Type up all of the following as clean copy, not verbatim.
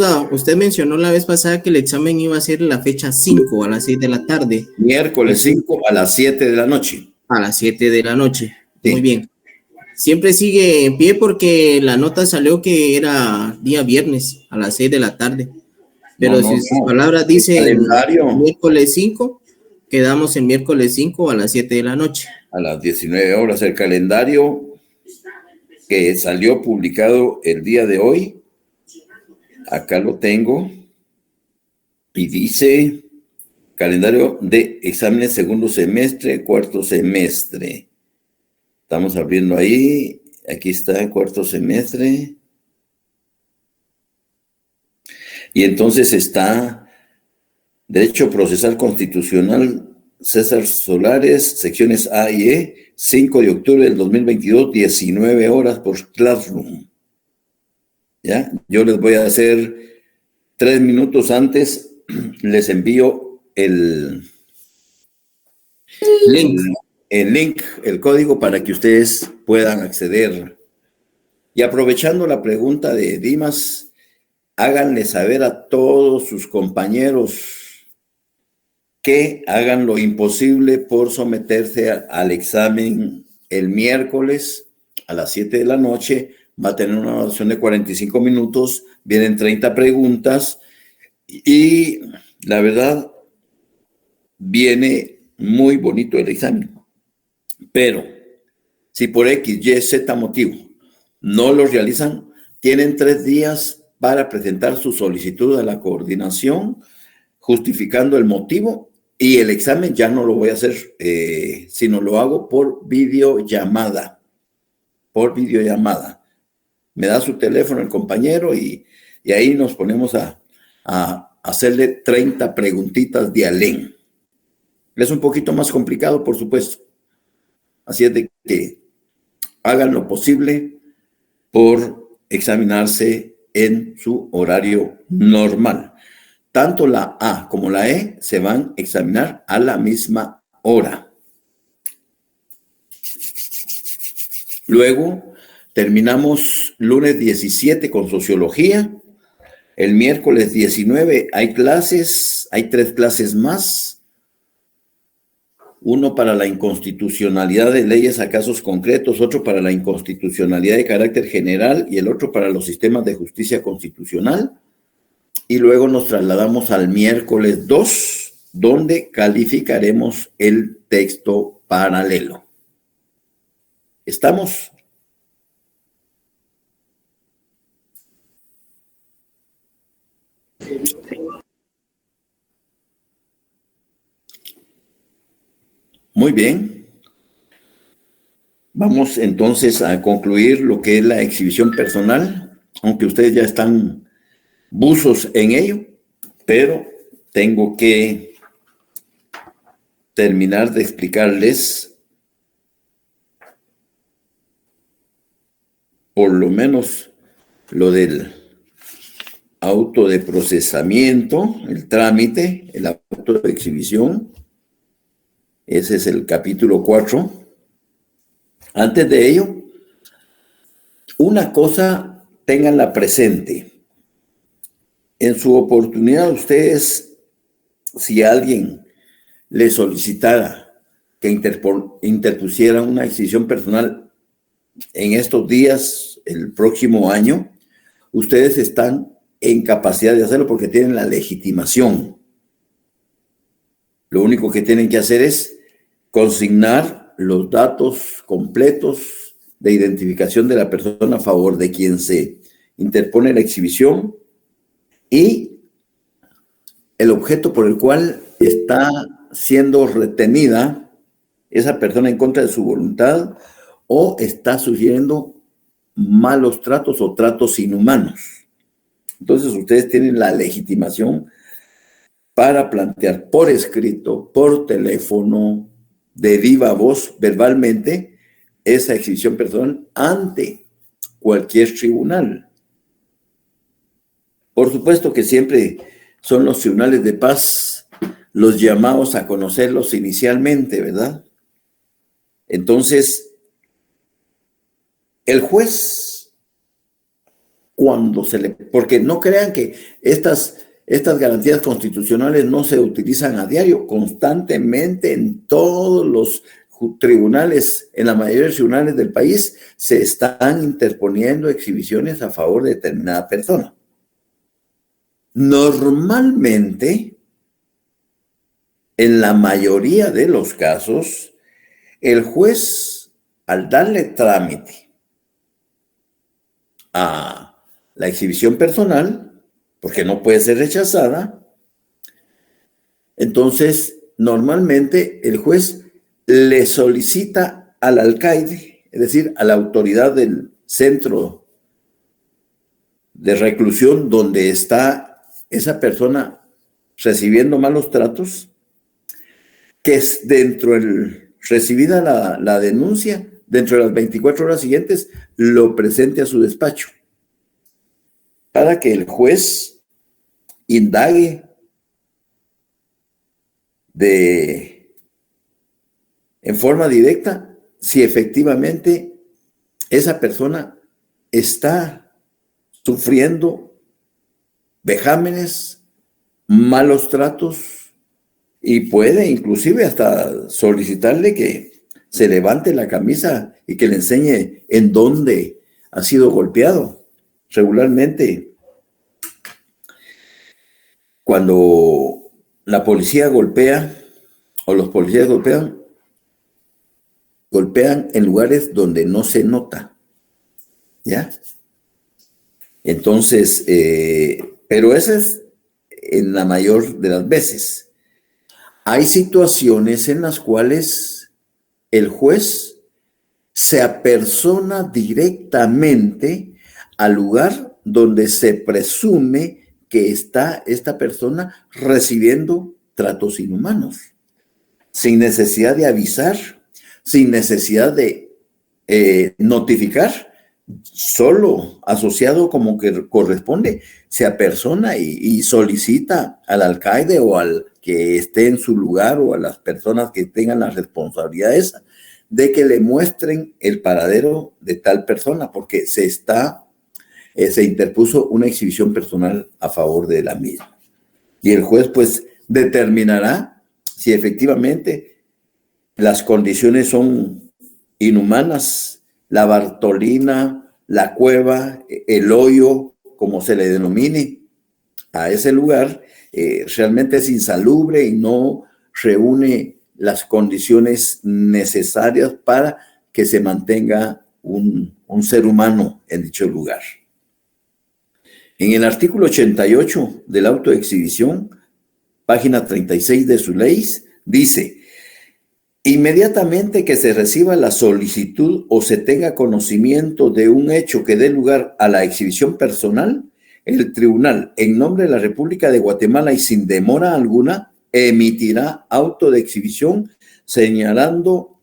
duda. Usted mencionó la vez pasada que el examen iba a ser la fecha 5 a las 6 de la tarde. Miércoles 5 a las 7 de la noche. A las 7 de la noche. Sí. Muy bien. Siempre sigue en pie porque la nota salió que era día viernes a las 6 de la tarde. Pero si sus palabras dicen miércoles 5, quedamos en miércoles 5 a las 7 de la noche. A las 19 horas. El calendario que salió publicado el día de hoy, acá lo tengo, y dice calendario de exámenes segundo semestre, cuarto semestre. Estamos abriendo ahí, aquí está cuarto semestre. Y entonces está Derecho Procesal Constitucional César Solares, secciones A y E, 5 de octubre del 2022, 19 horas por Classroom. ¿Ya? Yo les voy a hacer 3 minutos antes, les envío el link, el código para que ustedes puedan acceder. Y aprovechando la pregunta de Dimas, háganle saber a todos sus compañeros que hagan lo imposible por someterse al examen el miércoles a las 7 de la noche. Va a tener una duración de 45 minutos, vienen 30 preguntas y la verdad viene muy bonito el examen. Pero si por X, Y, Z motivo no lo realizan, tienen 3 días para presentar su solicitud a la coordinación justificando el motivo. Y el examen ya no lo voy a hacer, sino lo hago por videollamada. Por videollamada. Me da su teléfono el compañero y ahí nos ponemos a hacerle 30 preguntitas de alén. Es un poquito más complicado, por supuesto. Así es de que hagan lo posible por examinarse en su horario normal. Tanto la A como la E se van a examinar a la misma hora. Luego terminamos lunes 17 con sociología. El miércoles 19 hay clases, hay 3 clases más. Uno para la inconstitucionalidad de leyes a casos concretos, otro para la inconstitucionalidad de carácter general y el otro para los sistemas de justicia constitucional. Y luego nos trasladamos al miércoles 2, donde calificaremos el texto paralelo. ¿Estamos? Muy bien. Vamos entonces a concluir lo que es la exhibición personal, aunque ustedes ya están buzos en ello, pero tengo que terminar de explicarles por lo menos lo del auto de procesamiento, el trámite, el auto de exhibición. Ese es el capítulo 4. Antes de ello, una cosa, ténganla presente. En su oportunidad, ustedes, si alguien les solicitara que interpusiera una exhibición personal en estos días, el próximo año, ustedes están en capacidad de hacerlo porque tienen la legitimación. Lo único que tienen que hacer es consignar los datos completos de identificación de la persona a favor de quien se interpone la exhibición y el objeto por el cual está siendo retenida esa persona en contra de su voluntad o está sugiriendo malos tratos o tratos inhumanos. Entonces ustedes tienen la legitimación para plantear por escrito, por teléfono, de viva voz, verbalmente, esa exhibición personal ante cualquier tribunal. Por supuesto que siempre son los tribunales de paz los llamados a conocerlos inicialmente, ¿verdad? Entonces, el juez, cuando porque no crean que estas garantías constitucionales no se utilizan a diario, constantemente en todos los tribunales, en la mayoría de los tribunales del país, se están interponiendo exhibiciones a favor de determinada persona. Normalmente, en la mayoría de los casos, el juez, al darle trámite a la exhibición personal, porque no puede ser rechazada, entonces normalmente el juez le solicita al alcaide, es decir, a la autoridad del centro de reclusión donde está esa persona recibiendo malos tratos, que es recibida la denuncia, dentro de las 24 horas siguientes, lo presente a su despacho para que el juez indague en forma directa si efectivamente esa persona está sufriendo vejámenes, malos tratos, y puede inclusive hasta solicitarle que se levante la camisa y que le enseñe en dónde ha sido golpeado. Regularmente, cuando la policía golpea o los policías golpean en lugares donde no se nota, ¿ya? Entonces, pero eso es en la mayor de las veces. Hay situaciones en las cuales el juez se apersona directamente al lugar donde se presume que está esta persona recibiendo tratos inhumanos, sin necesidad de avisar, sin necesidad de notificar, solo asociado como que corresponde, se apersona y solicita al alcaide o al que esté en su lugar o a las personas que tengan la responsabilidad esa, de que le muestren el paradero de tal persona, porque se interpuso una exhibición personal a favor de la misma. Y el juez pues determinará si efectivamente las condiciones son inhumanas, la Bartolina, la cueva, el hoyo, como se le denomine a ese lugar, realmente es insalubre y no reúne las condiciones necesarias para que se mantenga un ser humano en dicho lugar. En el artículo 88 del auto de exhibición, página 36 de su ley, dice: inmediatamente que se reciba la solicitud o se tenga conocimiento de un hecho que dé lugar a la exhibición personal, el tribunal, en nombre de la República de Guatemala y sin demora alguna, emitirá auto de exhibición señalando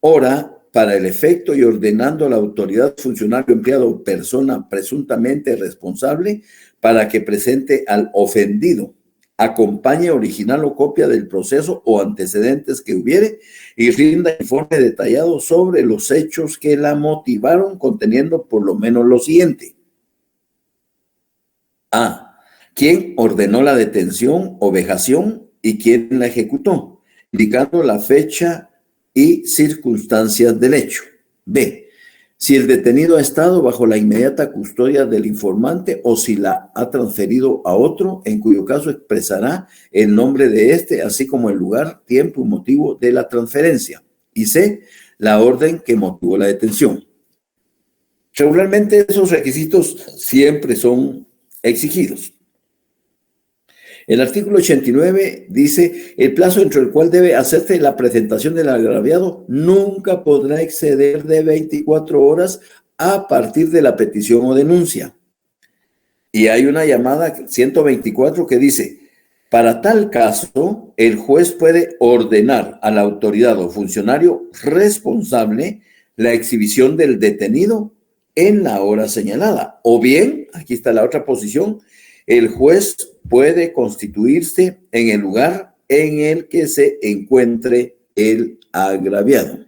hora para el efecto y ordenando a la autoridad, funcionario, empleado o persona presuntamente responsable para que presente al ofendido, acompañe original o copia del proceso o antecedentes que hubiere y rinda informe detallado sobre los hechos que la motivaron, conteniendo por lo menos lo siguiente: A. ¿Quién ordenó la detención o vejación y quién la ejecutó?, indicando la fecha y circunstancias del hecho. B. Si el detenido ha estado bajo la inmediata custodia del informante o si la ha transferido a otro, en cuyo caso expresará el nombre de este, así como el lugar, tiempo y motivo de la transferencia. Y C. La orden que motivó la detención. Regularmente esos requisitos siempre son exigidos. El artículo 89 dice: el plazo dentro del cual debe hacerse la presentación del agraviado nunca podrá exceder de 24 horas a partir de la petición o denuncia. Y hay una llamada 124 que dice: para tal caso, el juez puede ordenar a la autoridad o funcionario responsable la exhibición del detenido en la hora señalada. O bien, aquí está la otra posición, el juez puede constituirse en el lugar en el que se encuentre el agraviado.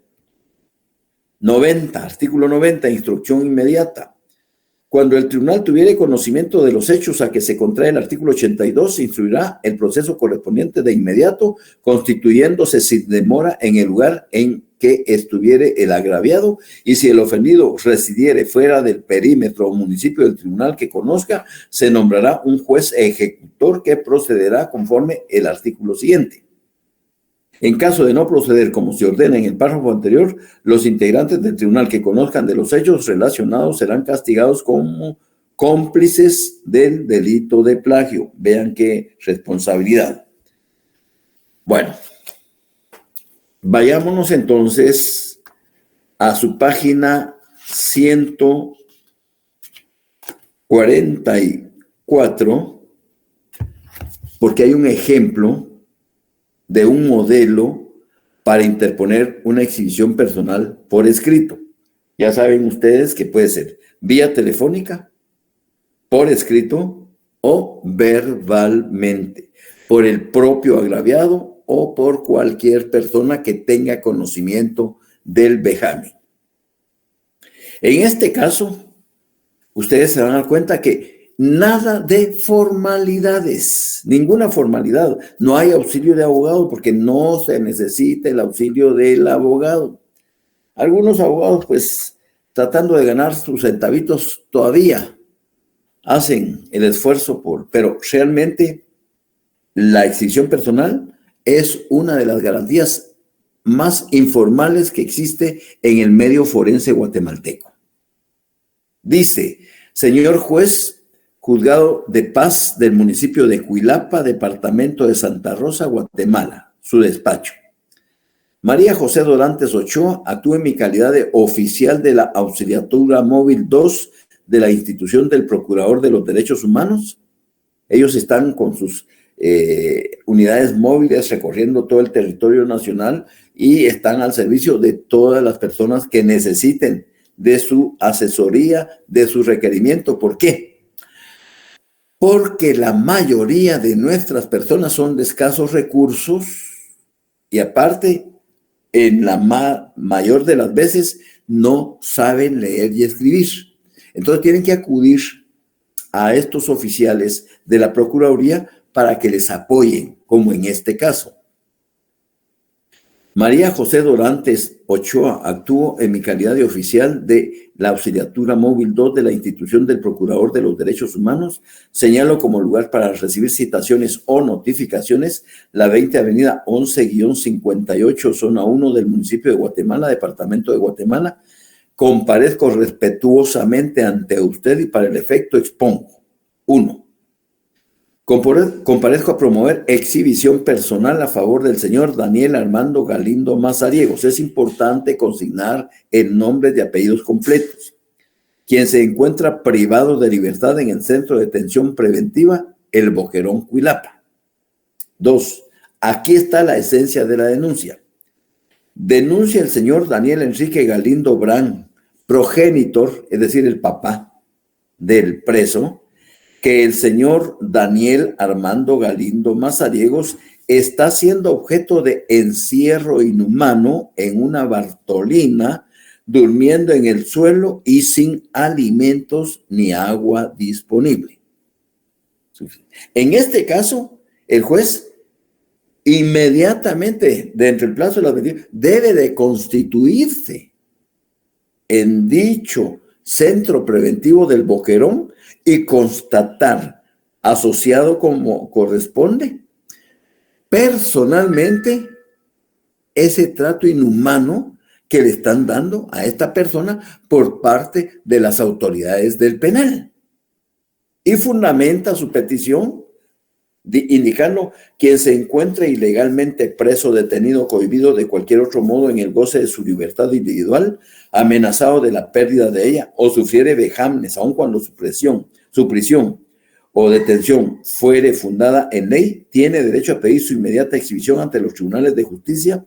90, artículo 90, instrucción inmediata. Cuando el tribunal tuviere conocimiento de los hechos a que se contrae el artículo 82, se instruirá el proceso correspondiente de inmediato, constituyéndose sin demora en el lugar en que estuviere el agraviado, y si el ofendido residiere fuera del perímetro o municipio del tribunal que conozca, se nombrará un juez ejecutor que procederá conforme el artículo siguiente. En caso de no proceder como se ordena en el párrafo anterior, los integrantes del tribunal que conozcan de los hechos relacionados serán castigados como cómplices del delito de plagio. Vean qué responsabilidad. Bueno, vayámonos entonces a su página 144, porque hay un ejemplo de un modelo para interponer una exhibición personal por escrito. Ya saben ustedes que puede ser vía telefónica, por escrito o verbalmente, por el propio agraviado o por cualquier persona que tenga conocimiento del vejamen. En este caso, ustedes se van a dar cuenta que nada de formalidades, ninguna formalidad. No hay auxilio de abogado porque no se necesita el auxilio del abogado. Algunos abogados, pues, tratando de ganar sus centavitos, todavía hacen el esfuerzo pero realmente la exhibición personal es una de las garantías más informales que existe en el medio forense guatemalteco. Dice: señor juez, Juzgado de Paz del municipio de Cuilapa, departamento de Santa Rosa, Guatemala, su despacho. María José Dorantes Ochoa actúa en mi calidad de oficial de la Auxiliatura Móvil 2 de la institución del Procurador de los Derechos Humanos. Ellos están con sus unidades móviles recorriendo todo el territorio nacional y están al servicio de todas las personas que necesiten de su asesoría, de su requerimiento. ¿Por qué? Porque la mayoría de nuestras personas son de escasos recursos y aparte, en la mayor de las veces, no saben leer y escribir. Entonces tienen que acudir a estos oficiales de la Procuraduría para que les apoyen, como en este caso. María José Dorantes Ochoa actuó en mi calidad de oficial de la Auxiliatura Móvil 2 de la institución del Procurador de los Derechos Humanos. Señalo como lugar para recibir citaciones o notificaciones la 20 Avenida 11-58, zona 1 del municipio de Guatemala, departamento de Guatemala. Comparezco respetuosamente ante usted y para el efecto expongo. 1. Comparezco a promover exhibición personal a favor del señor Daniel Armando Galindo Mazariegos. Es importante consignar el nombre de apellidos completos. Quien se encuentra privado de libertad en el Centro de Detención Preventiva El Boquerón, Cuilapa. 2. Aquí está la esencia de la denuncia. Denuncia el señor Daniel Enrique Galindo Brán, progenitor, es decir, el papá del preso, que el señor Daniel Armando Galindo Mazariegos está siendo objeto de encierro inhumano en una Bartolina, durmiendo en el suelo y sin alimentos ni agua disponible. En este caso, el juez inmediatamente, dentro del plazo de la medida, debe de constituirse en dicho centro preventivo del Boquerón y constatar, asociado como corresponde, personalmente ese trato inhumano que le están dando a esta persona por parte de las autoridades del penal. Y fundamenta su petición indicando: quien se encuentre ilegalmente preso, detenido, cohibido de cualquier otro modo en el goce de su libertad individual, amenazado de la pérdida de ella o sufriere vejámenes, aun cuando su prisión o detención fuere fundada en ley, tiene derecho a pedir su inmediata exhibición ante los tribunales de justicia,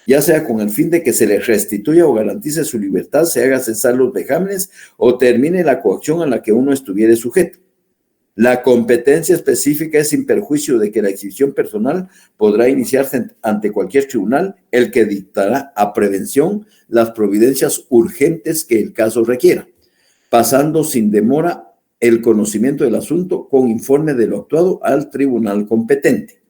ya sea con el fin de que se le restituya o garantice su libertad, se haga cesar los vejámenes o termine la coacción a la que uno estuviere sujeto. La competencia específica es sin perjuicio de que la exhibición personal podrá iniciarse ante cualquier tribunal, el que dictará a prevención las providencias urgentes que el caso requiera. pasando sin demora el conocimiento del asunto con informe de lo actuado al tribunal competente.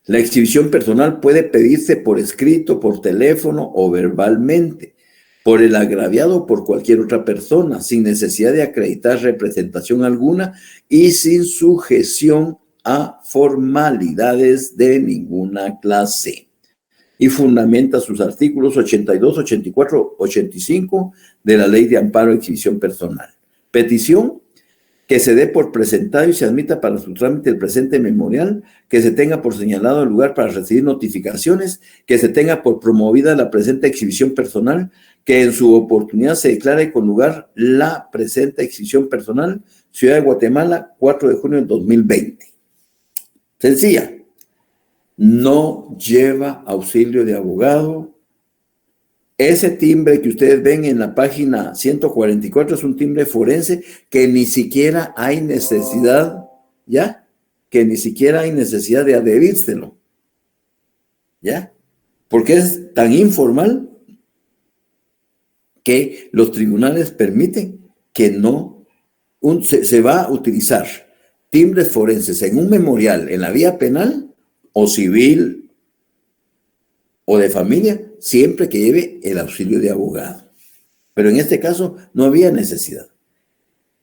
La exhibición personal puede pedirse por escrito, por teléfono o verbalmente, por el agraviado o por cualquier otra persona, sin necesidad de acreditar representación alguna y sin sujeción a formalidades de ninguna clase. Y fundamenta sus artículos 82, 84, 85 de la Ley de Amparo a Exhibición Personal. Petición: que se dé por presentado y se admita para su trámite el presente memorial, que se tenga por señalado el lugar para recibir notificaciones, que se tenga por promovida la presente exhibición personal, que en su oportunidad se declare con lugar la presente exhibición personal, Ciudad de Guatemala, 4 de junio del 2020. Sencilla. No lleva auxilio de abogado. Ese timbre que ustedes ven en la página 144 es un timbre forense que ni siquiera hay necesidad, ¿ya? Que ni siquiera hay necesidad de adherírselo, ¿ya? Porque es tan informal que los tribunales permiten que no, se va a utilizar timbres forenses en un memorial en la vía penal o civil o de familia, siempre que lleve el auxilio de abogado. Pero en este caso no había necesidad.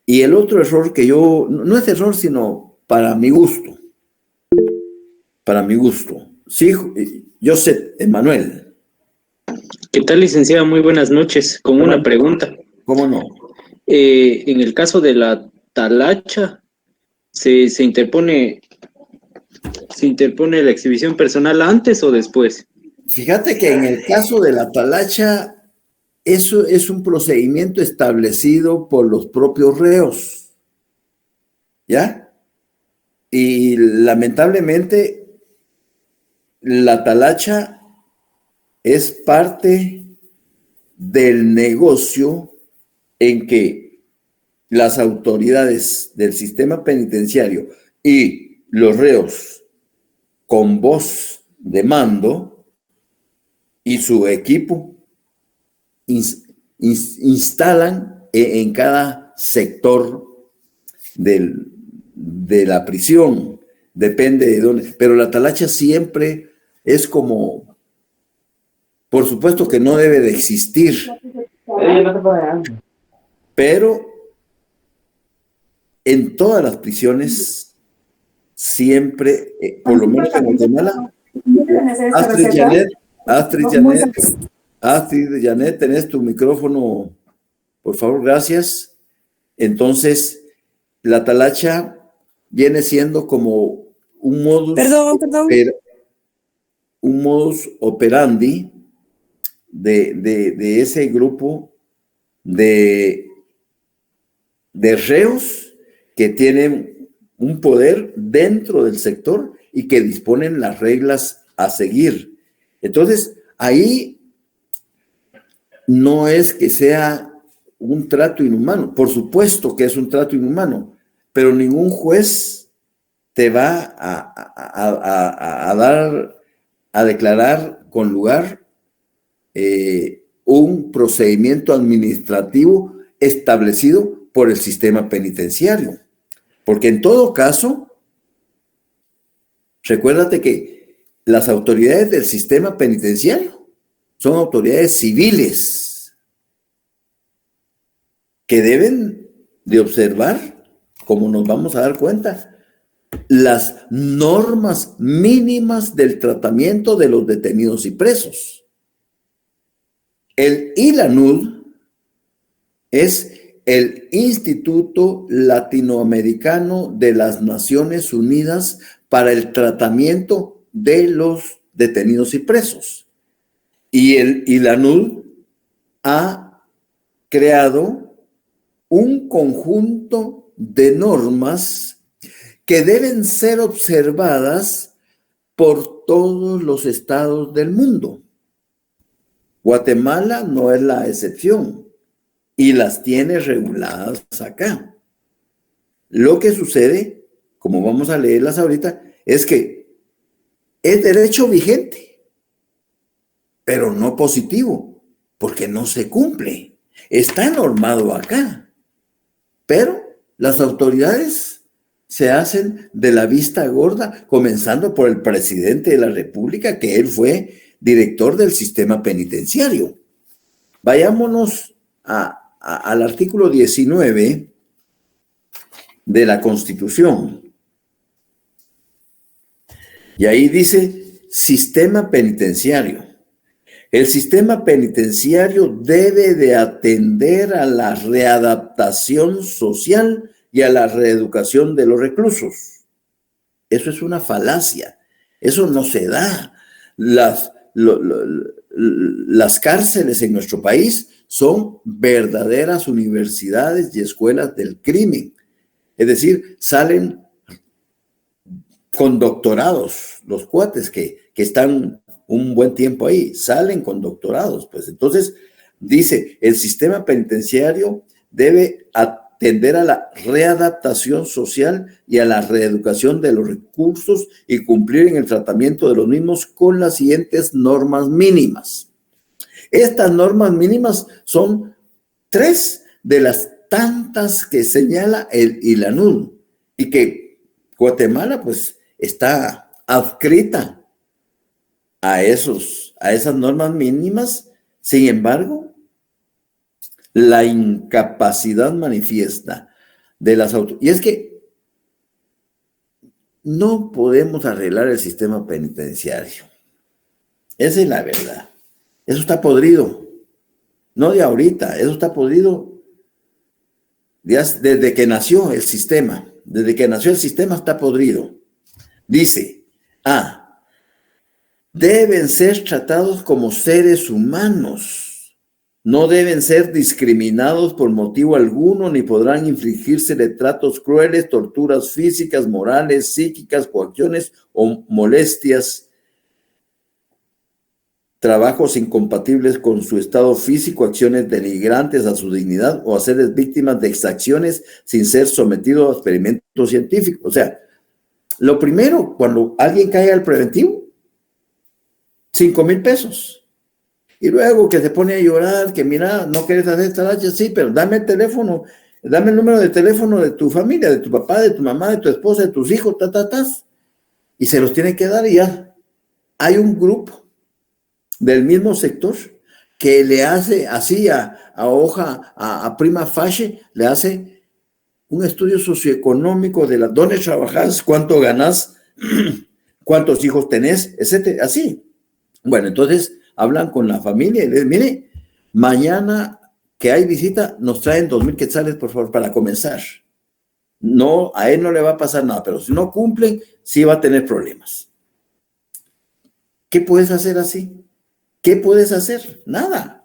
Y el otro error que no es error, sino para mi gusto. Sí, José Emanuel. ¿Qué tal, licenciada? Muy buenas noches. Con una pregunta. ¿Cómo no? En el caso de la talacha, ¿se interpone la exhibición personal antes o después? Fíjate que en el caso de la talacha, eso es un procedimiento establecido por los propios reos, ¿ya? Y lamentablemente, la talacha es parte del negocio en que las autoridades del sistema penitenciario y los reos con voz de mando y su equipo instalan en cada sector de la prisión, depende de dónde, pero la talacha siempre es como, por supuesto que no debe de existir, pero en todas las prisiones siempre, por lo menos en Guatemala, Astrid Janet, tenés tu micrófono, por favor, gracias. Entonces, la talacha viene siendo como un modus operandi de ese grupo de reos que tienen un poder dentro del sector y que disponen las reglas a seguir. Entonces, ahí no es que sea un trato inhumano, por supuesto que es un trato inhumano, pero ningún juez te va a declarar con lugar un procedimiento administrativo establecido por el sistema penitenciario. Porque en todo caso, recuérdate que las autoridades del sistema penitenciario son autoridades civiles que deben de observar, como nos vamos a dar cuenta, las normas mínimas del tratamiento de los detenidos y presos. El ILANUD es el Instituto Latinoamericano de las Naciones Unidas para el Tratamiento de los Detenidos y Presos. Y el ILANUD ha creado un conjunto de normas que deben ser observadas por todos los estados del mundo. Guatemala no es la excepción y las tiene reguladas acá. Lo que sucede, como vamos a leerlas ahorita, es que es derecho vigente, pero no positivo, porque no se cumple. Está normado acá, pero las autoridades se hacen de la vista gorda, comenzando por el presidente de la República, que él fue director del sistema penitenciario. Vayámonos al artículo 19 de la Constitución. Y ahí dice, sistema penitenciario. El sistema penitenciario debe de atender a la readaptación social y a la reeducación de los reclusos. Eso es una falacia. Eso no se da. Las cárceles en nuestro país son verdaderas universidades y escuelas del crimen. Es decir, salen con doctorados, los cuates que están un buen tiempo ahí, salen con doctorados. Pues entonces dice, el sistema penitenciario debe atender a la readaptación social y a la reeducación de los reclusos y cumplir en el tratamiento de los mismos con las siguientes normas mínimas. Estas normas mínimas son 3 de las tantas que señala el ILANUD y que Guatemala pues está adscrita a esas normas mínimas. Sin embargo, la incapacidad manifiesta de las autoridades, y es que no podemos arreglar el sistema penitenciario. Esa es la verdad. Eso está podrido. No de ahorita, eso está podrido desde que nació el sistema. Desde que nació el sistema está podrido. Dice, deben ser tratados como seres humanos. No deben ser discriminados por motivo alguno, ni podrán infligírsele tratos crueles, torturas físicas, morales, psíquicas, coacciones o molestias, trabajos incompatibles con su estado físico, acciones denigrantes a su dignidad o hacerles víctimas de exacciones sin ser sometido a experimentos científicos. O sea, lo primero, cuando alguien cae al preventivo, 5,000 pesos. Y luego que se pone a llorar, que mira, no quieres hacer esta lacha, sí, pero dame el teléfono, dame el número de teléfono de tu familia, de tu papá, de tu mamá, de tu esposa, de tus hijos, y se los tiene que dar y ya. Hay un grupo del mismo sector que le hace así a prima facie, le hace un estudio socioeconómico de dónde trabajas, cuánto ganas, cuántos hijos tenés, etcétera, así. Bueno, entonces hablan con la familia y les dicen, mire, mañana que hay visita, nos traen 2,000 quetzales, por favor, para comenzar. No, a él no le va a pasar nada, pero si no cumplen, sí va a tener problemas. ¿Qué puedes hacer así? ¿Qué puedes hacer? Nada.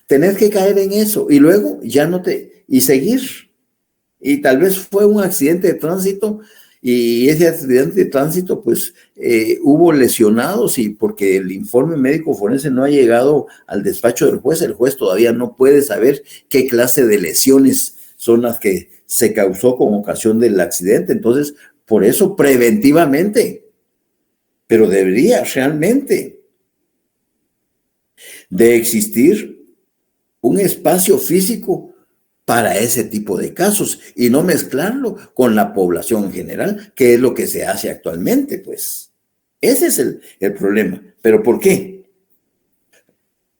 Tenés que caer en eso y luego ya y seguir. Y tal vez fue un accidente de tránsito y ese accidente de tránsito pues hubo lesionados y porque el informe médico forense no ha llegado al despacho del juez, el juez todavía no puede saber qué clase de lesiones son las que se causó con ocasión del accidente. Entonces, por eso preventivamente, pero debería realmente de existir un espacio físico para ese tipo de casos y no mezclarlo con la población en general, que es lo que se hace actualmente, pues. Ese es el problema. ¿Pero por qué?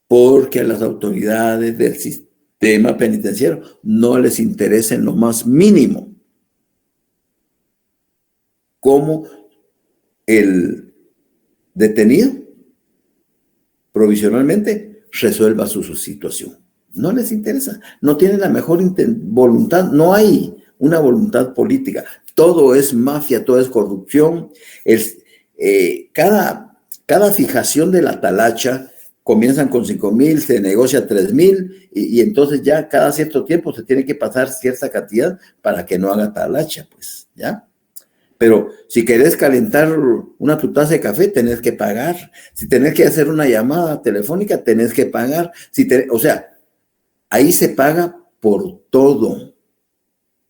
Porque a las autoridades del sistema penitenciario no les interesa en lo más mínimo cómo el detenido provisionalmente resuelva su situación. No les interesa, no tienen la mejor voluntad, no hay una voluntad política. Todo es mafia, todo es corrupción. Cada fijación de la talacha comienzan con 5,000, se negocia 3,000 y entonces ya cada cierto tiempo se tiene que pasar cierta cantidad para que no haga talacha, pues, ¿ya? Pero si querés calentar una tu taza de café, tenés que pagar. Si tenés que hacer una llamada telefónica, tenés que pagar. O sea, ahí se paga por todo.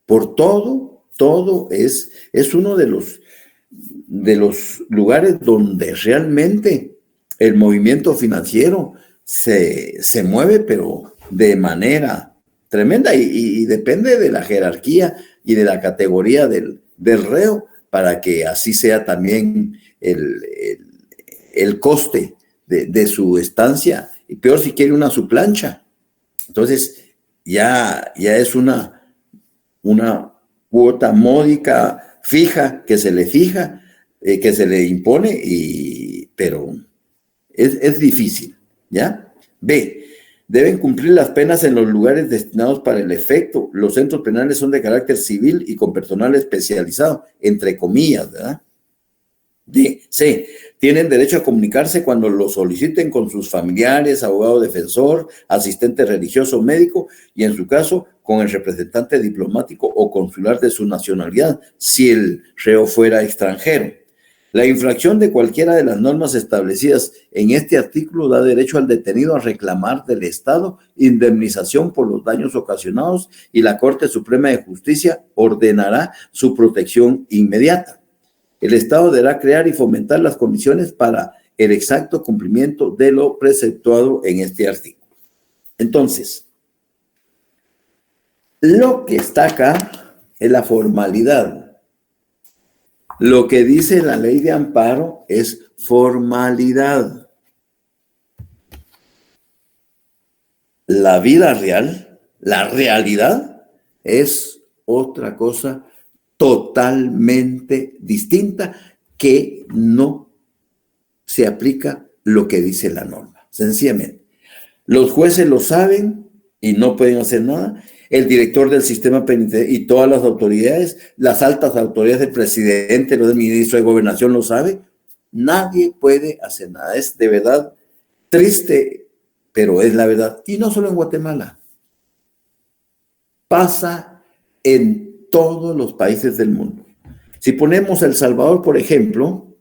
Por todo, todo es uno de los lugares donde realmente el movimiento financiero se mueve, pero de manera tremenda y depende de la jerarquía y de la categoría del reo para que así sea también el coste de su estancia, y peor si quiere una su plancha. Entonces ya es una cuota módica fija que se le fija, que se le impone, pero es difícil, ¿ya? B, deben cumplir las penas en los lugares destinados para el efecto. Los centros penales son de carácter civil y con personal especializado, entre comillas, ¿verdad? D, C, tienen derecho a comunicarse cuando lo soliciten con sus familiares, abogado defensor, asistente religioso, médico y en su caso con el representante diplomático o consular de su nacionalidad, si el reo fuera extranjero. La infracción de cualquiera de las normas establecidas en este artículo da derecho al detenido a reclamar del Estado indemnización por los daños ocasionados y la Corte Suprema de Justicia ordenará su protección inmediata. El Estado deberá crear y fomentar las condiciones para el exacto cumplimiento de lo preceptuado en este artículo. Entonces, lo que está acá es la formalidad. Lo que dice la ley de amparo es formalidad. La vida real, la realidad, es otra cosa totalmente distinta que no se aplica lo que dice la norma. Sencillamente, los jueces lo saben y no pueden hacer nada. El director del sistema penitenciario y todas las autoridades, las altas autoridades del presidente, los del ministro de Gobernación lo sabe. Nadie puede hacer nada. Es de verdad triste, pero es la verdad. Y no solo en Guatemala. Pasa en todos los países del mundo. Si ponemos El Salvador, por ejemplo,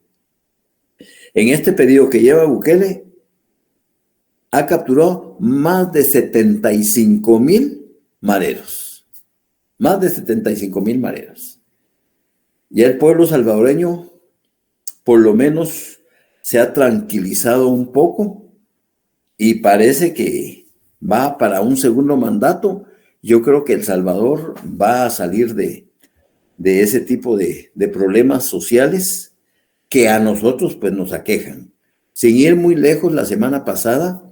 en este periodo que lleva Bukele, ha capturado más de 75,000 mareros. Más de 75,000 mareros. Y el pueblo salvadoreño, por lo menos, se ha tranquilizado un poco y parece que va para un segundo mandato. Yo creo que El Salvador va a salir de ese tipo de problemas sociales que a nosotros pues nos aquejan. Sin ir muy lejos, la semana pasada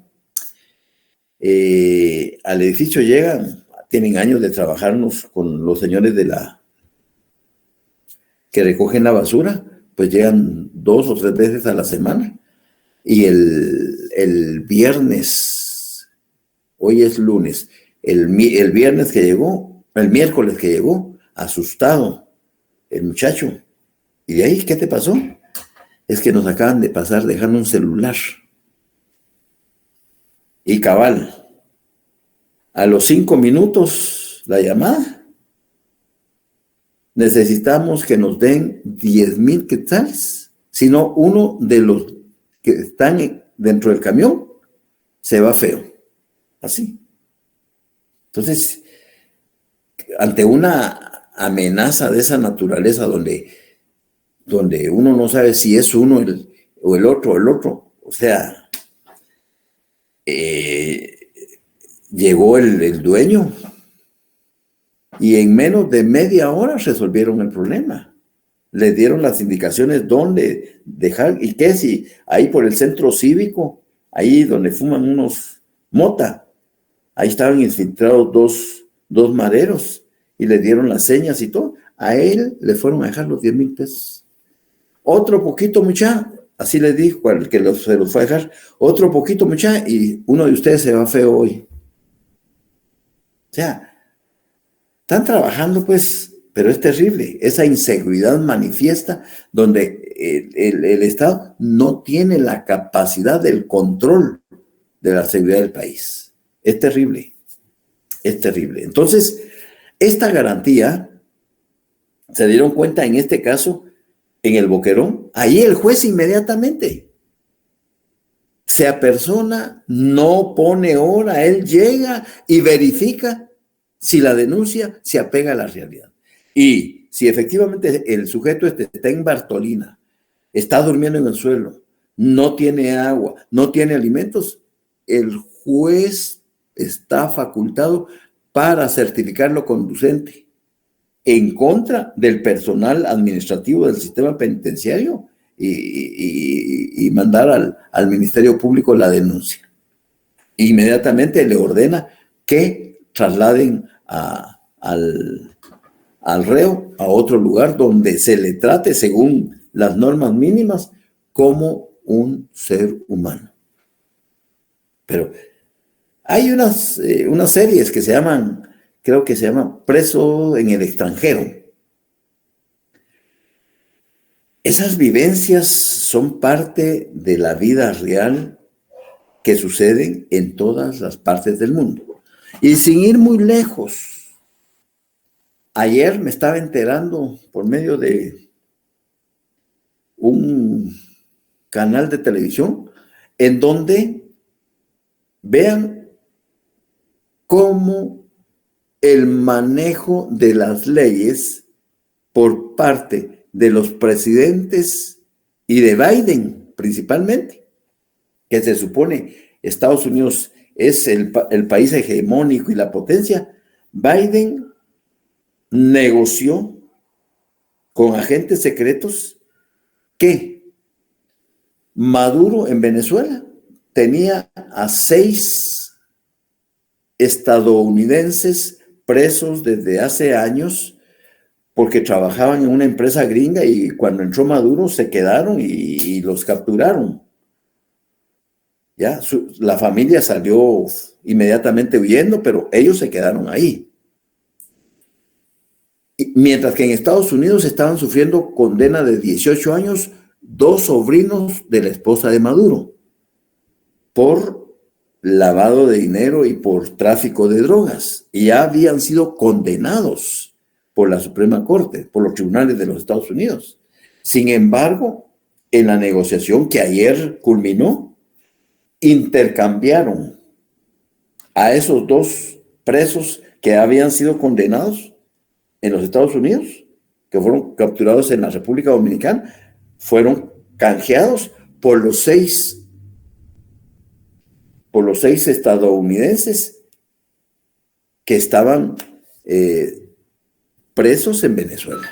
al edificio llegan, tienen años de trabajarnos con los señores que recogen la basura, pues llegan 2 o 3 veces a la semana. Y el viernes, hoy es lunes, el viernes que llegó, el miércoles que llegó, asustado el muchacho. ¿Y de ahí qué te pasó? Es que nos acaban de pasar dejando un celular. Y cabal, a los 5 minutos la llamada, necesitamos que nos den 10,000 quetzales, si no uno de los que están dentro del camión se va feo, así. Entonces, ante una amenaza de esa naturaleza donde uno no sabe si es uno o el otro, o sea, llegó el dueño y en menos de media hora resolvieron el problema. Le dieron las indicaciones dónde dejar y qué, si ahí por el centro cívico, ahí donde fuman unos mota, ahí estaban infiltrados dos maderos y le dieron las señas y todo. A él le fueron a dejar los 10,000 pesos. Otro poquito, mucha, así le dijo al que se los fue a dejar, otro poquito, mucha, y uno de ustedes se va feo hoy. O sea, están trabajando, pues, pero es terrible. Esa inseguridad manifiesta donde el Estado no tiene la capacidad del control de la seguridad del país. Es terrible. Es terrible. Entonces, esta garantía, se dieron cuenta en este caso, en el Boquerón, ahí el juez inmediatamente se apersona, no pone hora, él llega y verifica si la denuncia se apega a la realidad. Y si efectivamente el sujeto está en Bartolina, está durmiendo en el suelo, no tiene agua, no tiene alimentos, el juez está facultado para certificarlo conducente en contra del personal administrativo del sistema penitenciario y mandar al Ministerio Público la denuncia. Inmediatamente le ordena que trasladen al reo a otro lugar donde se le trate según las normas mínimas como un ser humano. Pero hay unas series que se llaman, creo que se llama Preso en el extranjero. Esas vivencias son parte de la vida real que suceden en todas las partes del mundo. Y sin ir muy lejos, ayer me estaba enterando por medio de un canal de televisión en donde vean cómo el manejo de las leyes por parte de los presidentes y de Biden principalmente, que se supone Estados Unidos es el país hegemónico y la potencia. Biden negoció con agentes secretos que Maduro en Venezuela tenía a 6 estadounidenses presos desde hace años porque trabajaban en una empresa gringa y cuando entró Maduro se quedaron y los capturaron. Ya, la familia salió inmediatamente huyendo, pero ellos se quedaron ahí. Mientras que en Estados Unidos estaban sufriendo condena de 18 años 2 sobrinos de la esposa de Maduro por lavado de dinero y por tráfico de drogas. Y ya habían sido condenados por la Suprema Corte, por los tribunales de los Estados Unidos. Sin embargo, en la negociación que ayer culminó, intercambiaron a esos 2 presos que habían sido condenados en los Estados Unidos, que fueron capturados en la República Dominicana, fueron canjeados por los 6 estadounidenses que estaban presos en Venezuela.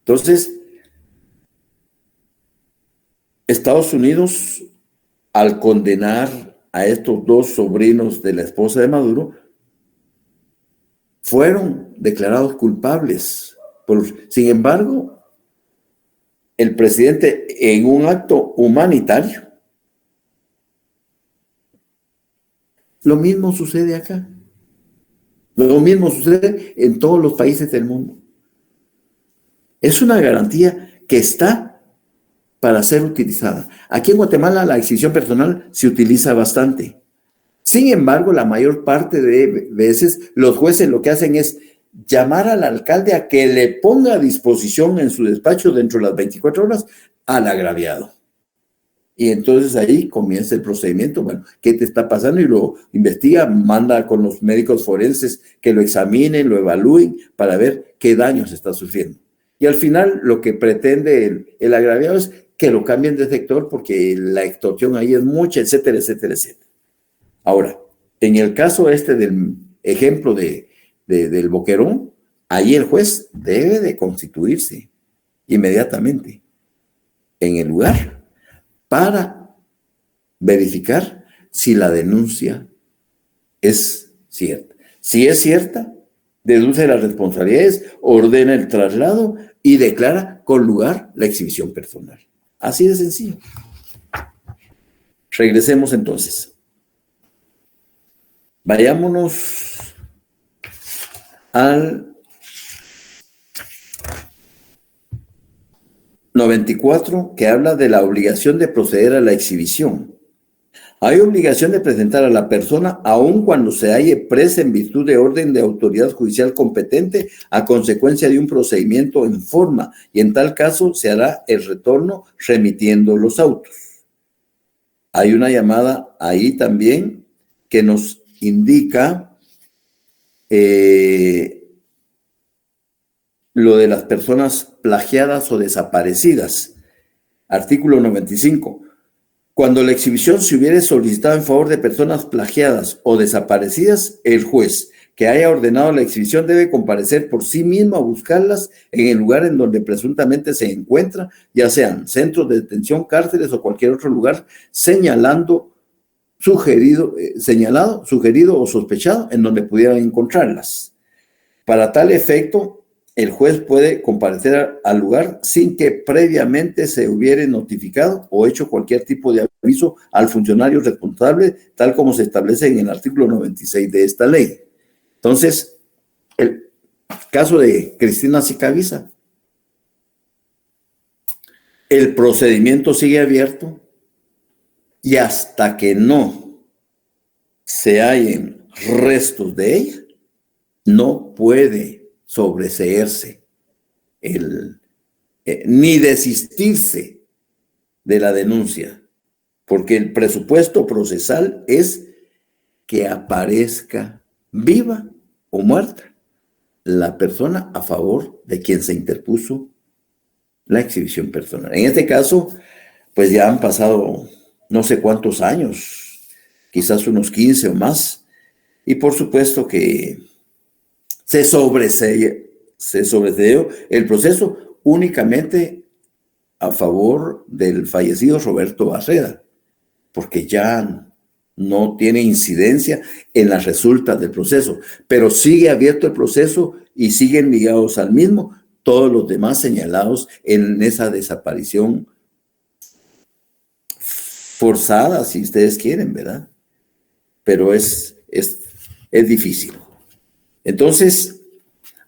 Entonces, Estados Unidos, al condenar a estos 2 sobrinos de la esposa de Maduro, fueron declarados culpables. Sin embargo, el presidente, en un acto humanitario, lo mismo sucede acá. Lo mismo sucede en todos los países del mundo. Es una garantía que está para ser utilizada. Aquí en Guatemala la exhibición personal se utiliza bastante. Sin embargo, la mayor parte de veces los jueces lo que hacen es llamar al alcalde a que le ponga a disposición en su despacho dentro de las 24 horas al agraviado. Y entonces ahí comienza el procedimiento. Bueno, ¿qué te está pasando? Y lo investiga, manda con los médicos forenses que lo examinen, lo evalúen para ver qué daños está sufriendo. Y al final lo que pretende el agraviado es que lo cambien de sector porque la extorsión ahí es mucha, etcétera, etcétera, etcétera. Ahora, en el caso del ejemplo del Boquerón, ahí el juez debe de constituirse inmediatamente en el lugar para verificar si la denuncia es cierta. Si es cierta, deduce las responsabilidades, ordena el traslado y declara con lugar la exhibición personal. Así de sencillo. Regresemos entonces. Vayámonos al 94, que habla de la obligación de proceder a la exhibición. Hay obligación de presentar a la persona aun cuando se halle presa en virtud de orden de autoridad judicial competente a consecuencia de un procedimiento en forma, y en tal caso se hará el retorno remitiendo los autos. Hay una llamada ahí también que nos indica lo de las personas plagiadas o desaparecidas. Artículo 95. Cuando la exhibición se hubiere solicitado en favor de personas plagiadas o desaparecidas, el juez que haya ordenado la exhibición debe comparecer por sí mismo a buscarlas en el lugar en donde presuntamente se encuentra, ya sean centros de detención, cárceles o cualquier otro lugar, sugerido o sospechado en donde pudieran encontrarlas. Para tal efecto, el juez puede comparecer al lugar sin que previamente se hubiere notificado o hecho cualquier tipo de aviso al funcionario responsable, tal como se establece en el artículo 96 de esta ley. Entonces, el caso de Cristina Sicavisa, el procedimiento sigue abierto y hasta que no se hallen restos de ella, no puede sobreseerse ni desistirse de la denuncia, porque el presupuesto procesal es que aparezca viva o muerta la persona a favor de quien se interpuso la exhibición personal. En este caso, pues ya han pasado no sé cuántos años, quizás unos 15 o más, y por supuesto que se sobreseó el proceso únicamente a favor del fallecido Roberto Barreda, porque ya no tiene incidencia en las resultas del proceso, pero sigue abierto el proceso y siguen ligados al mismo todos los demás señalados en esa desaparición forzada, si ustedes quieren, ¿verdad? Pero es difícil. Entonces,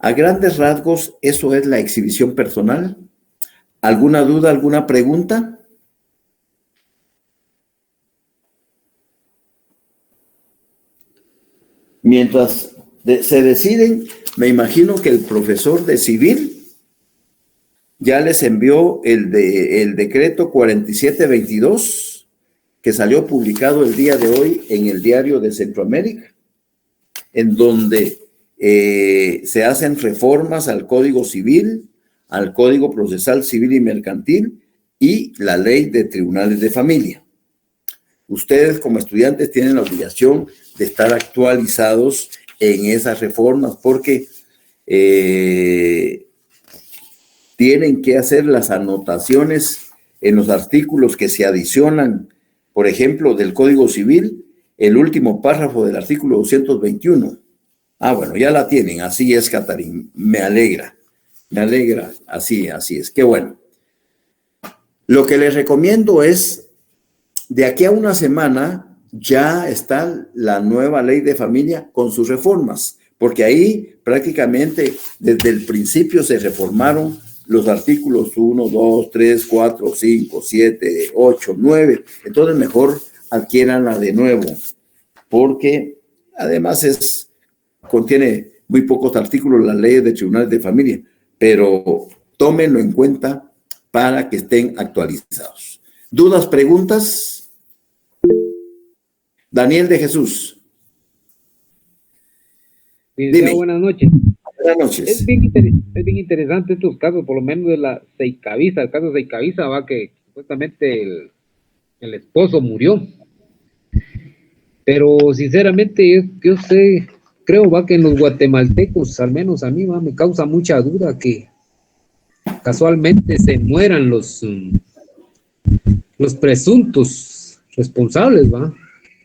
a grandes rasgos, eso es la exhibición personal. ¿Alguna duda, alguna pregunta? Mientras se deciden, me imagino que el profesor de civil ya les envió el decreto 4722, que salió publicado el día de hoy en el Diario de Centroamérica, en donde se hacen reformas al Código Civil, al Código Procesal Civil y Mercantil y la Ley de Tribunales de Familia. Ustedes como estudiantes tienen la obligación de estar actualizados en esas reformas porque tienen que hacer las anotaciones en los artículos que se adicionan, por ejemplo, del Código Civil, el último párrafo del artículo 221. Ah, bueno, ya la tienen, así es, Catarín, me alegra, así es, qué bueno. Lo que les recomiendo es, de aquí a una semana ya está la nueva ley de familia con sus reformas, porque ahí prácticamente desde el principio se reformaron los artículos 1, 2, 3, 4, 5, 7, 8, 9, entonces mejor adquiéranla de nuevo, porque además contiene muy pocos artículos la ley de tribunales de familia, pero tómenlo en cuenta para que estén actualizados. ¿Dudas, preguntas? Daniel de Jesús. Dime. Buenas noches. Buenas noches. Es bien interesante estos casos, por lo menos de la Sicavisa, el caso de Sicavisa, va que supuestamente el esposo murió. Pero sinceramente yo creo va que en los guatemaltecos, al menos a mí va, me causa mucha duda que casualmente se mueran los presuntos responsables, va.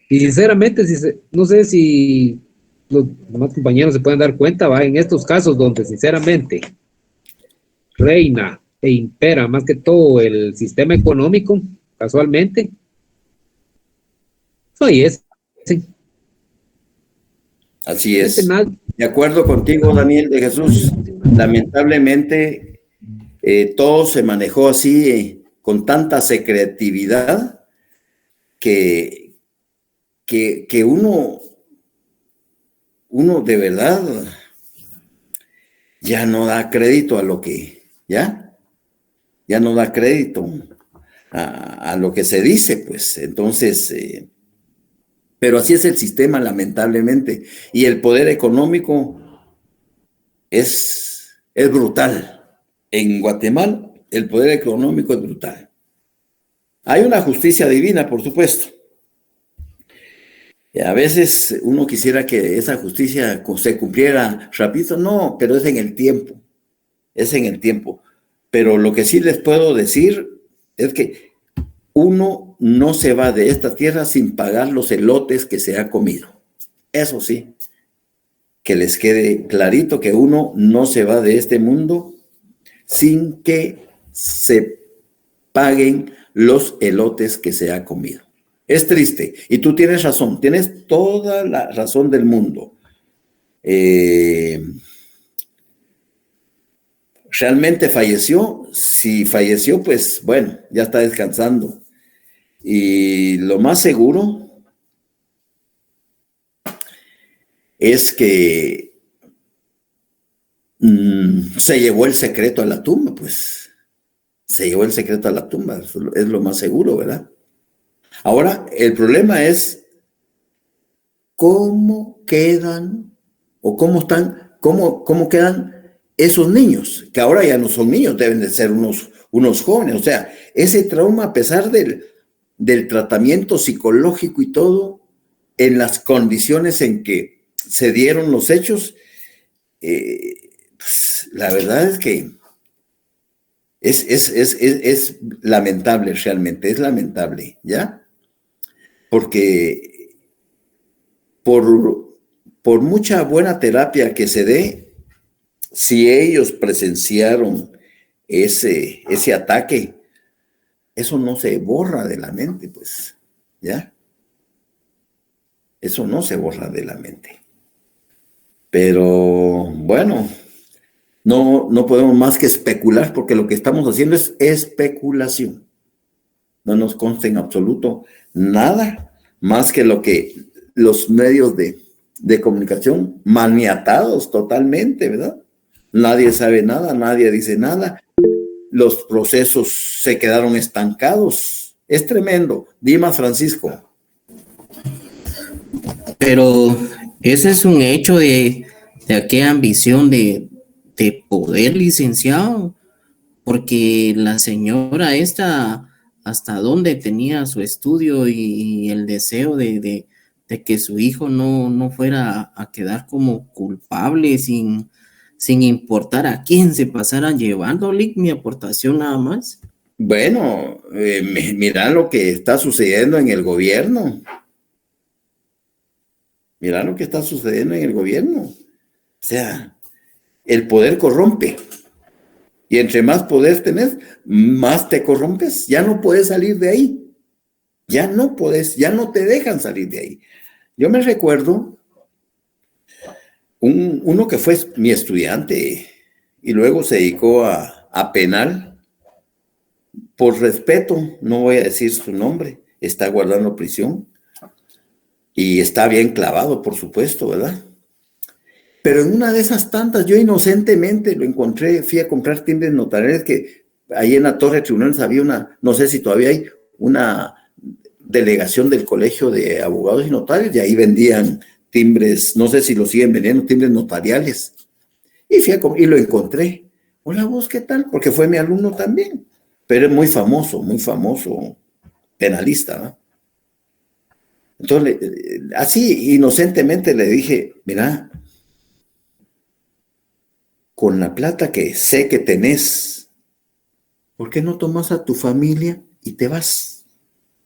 Y sinceramente, no sé si los demás compañeros se pueden dar cuenta, va, en estos casos donde sinceramente reina e impera más que todo el sistema económico, casualmente, soy ese. Así es. De acuerdo contigo, Daniel de Jesús. Lamentablemente, todo se manejó así, con tanta secretividad, que uno de verdad ya no da crédito a lo que, ya no da crédito a lo que se dice, pues. Entonces, pero así es el sistema, lamentablemente. Y el poder económico es brutal. En Guatemala, el poder económico es brutal. Hay una justicia divina, por supuesto. Y a veces uno quisiera que esa justicia se cumpliera rápido, no, pero es en el tiempo, es en el tiempo. Pero lo que sí les puedo decir es que uno no se va de esta tierra sin pagar los elotes que se ha comido. Eso sí, que les quede clarito que uno no se va de este mundo sin que se paguen los elotes que se ha comido. Es triste, y tú tienes razón, tienes toda la razón del mundo. ¿Realmente falleció? Si falleció, pues bueno, ya está descansando. Y lo más seguro es que se llevó el secreto a la tumba, pues. Se llevó el secreto a la tumba, es lo más seguro, ¿verdad? Ahora, el problema es cómo quedan o cómo quedan esos niños, que ahora ya no son niños, deben de ser unos jóvenes. O sea, ese trauma, a pesar del tratamiento psicológico y todo, en las condiciones en que se dieron los hechos, pues, la verdad es que es lamentable realmente, es lamentable, ¿ya? Porque por mucha buena terapia que se dé, si ellos presenciaron ese ataque, eso no se borra de la mente, pues, ¿ya? Eso no se borra de la mente. Pero, bueno, no podemos más que especular, porque lo que estamos haciendo es especulación. No nos consta en absoluto nada más que lo que los medios de comunicación maniatados totalmente, ¿verdad? Nadie sabe nada, nadie dice nada. Los procesos se quedaron estancados. Es tremendo. Dimas, Francisco. Pero ese es un hecho de aquella ambición de poder, licenciado, porque la señora esta, hasta dónde tenía su estudio y el deseo de que su hijo no fuera a quedar como culpable sin importar a quién se pasaran llevándole, mi aportación nada más. Bueno, mira lo que está sucediendo en el gobierno. Mira lo que está sucediendo en el gobierno. O sea, el poder corrompe. Y entre más poder tenés, más te corrompes. Ya no puedes salir de ahí. Ya no te dejan salir de ahí. Yo me recuerdo uno que fue mi estudiante y luego se dedicó a penal. Por respeto, no voy a decir su nombre, está guardando prisión y está bien clavado, por supuesto, ¿verdad? Pero en una de esas tantas, yo inocentemente lo encontré, fui a comprar timbres notariales, que ahí en la Torre de Tribunales había no sé si todavía hay, una delegación del Colegio de Abogados y Notarios, y ahí vendían timbres, no sé si lo siguen vendiendo, timbres notariales. Y y lo encontré. Hola, vos, ¿qué tal? Porque fue mi alumno también, pero es muy famoso penalista, ¿no? Entonces, así inocentemente le dije, mira, con la plata que sé que tenés, ¿por qué no tomas a tu familia y te vas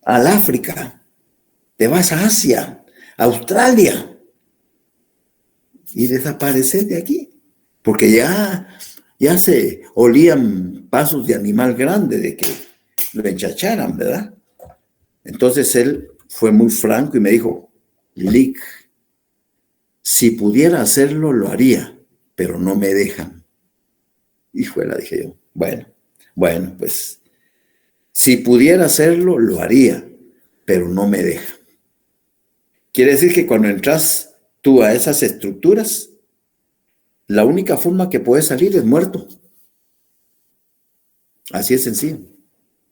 al África? Te vas a Asia, a Australia, y desapareces de aquí, porque ya se olían pasos de animal grande de que lo enchacharan, ¿verdad? Entonces él fue muy franco y me dijo, Lick, si pudiera hacerlo, lo haría, pero no me dejan. Híjole, dije yo, bueno, pues, si pudiera hacerlo, lo haría, pero no me dejan. Quiere decir que cuando entras tú a esas estructuras, la única forma que puedes salir es muerto. Así es sencillo.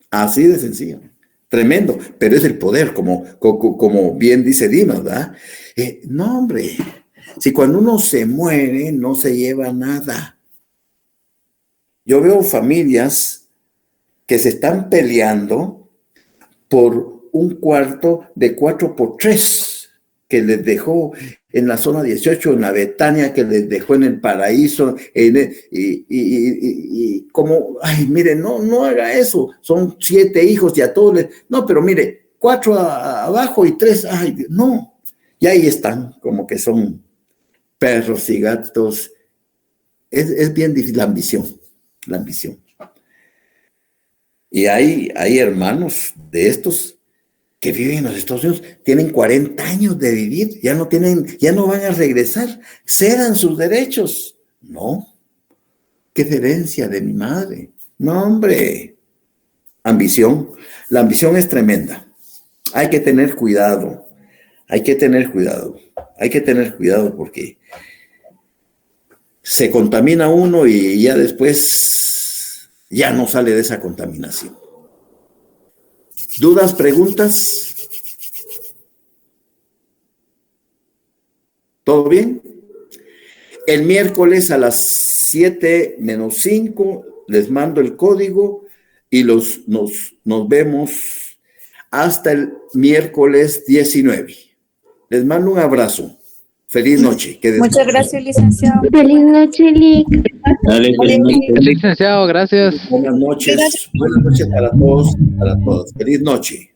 Así de sencillo. Tremendo, pero es el poder, como bien dice Dimas, ¿verdad? No, hombre, si cuando uno se muere no se lleva nada. Yo veo familias que se están peleando por un cuarto de 4x3 que les dejó en la zona 18, en la Betania, que les dejó en el Paraíso, y como, ay, mire, no haga eso, son 7 hijos y a todos les, no, pero mire, 4 abajo y 3, ay, no, y ahí están, como que son perros y gatos. Es bien difícil, la ambición. Y hay hermanos de estos que viven en los Estados Unidos, tienen 40 años de vivir, ya no van a regresar, cedan sus derechos. No, qué herencia de mi madre. No, hombre, ambición. La ambición es tremenda. Hay que tener cuidado porque se contamina uno y ya después ya no sale de esa contaminación. ¿Dudas, preguntas? ¿Todo bien? El miércoles a las 7:05 les mando el código y nos vemos hasta el miércoles 19. Les mando un abrazo. Feliz noche. Muchas gracias, licenciado. Feliz noche, Lic. Licenciado, gracias. Buenas noches para todos, para todas. Feliz noche.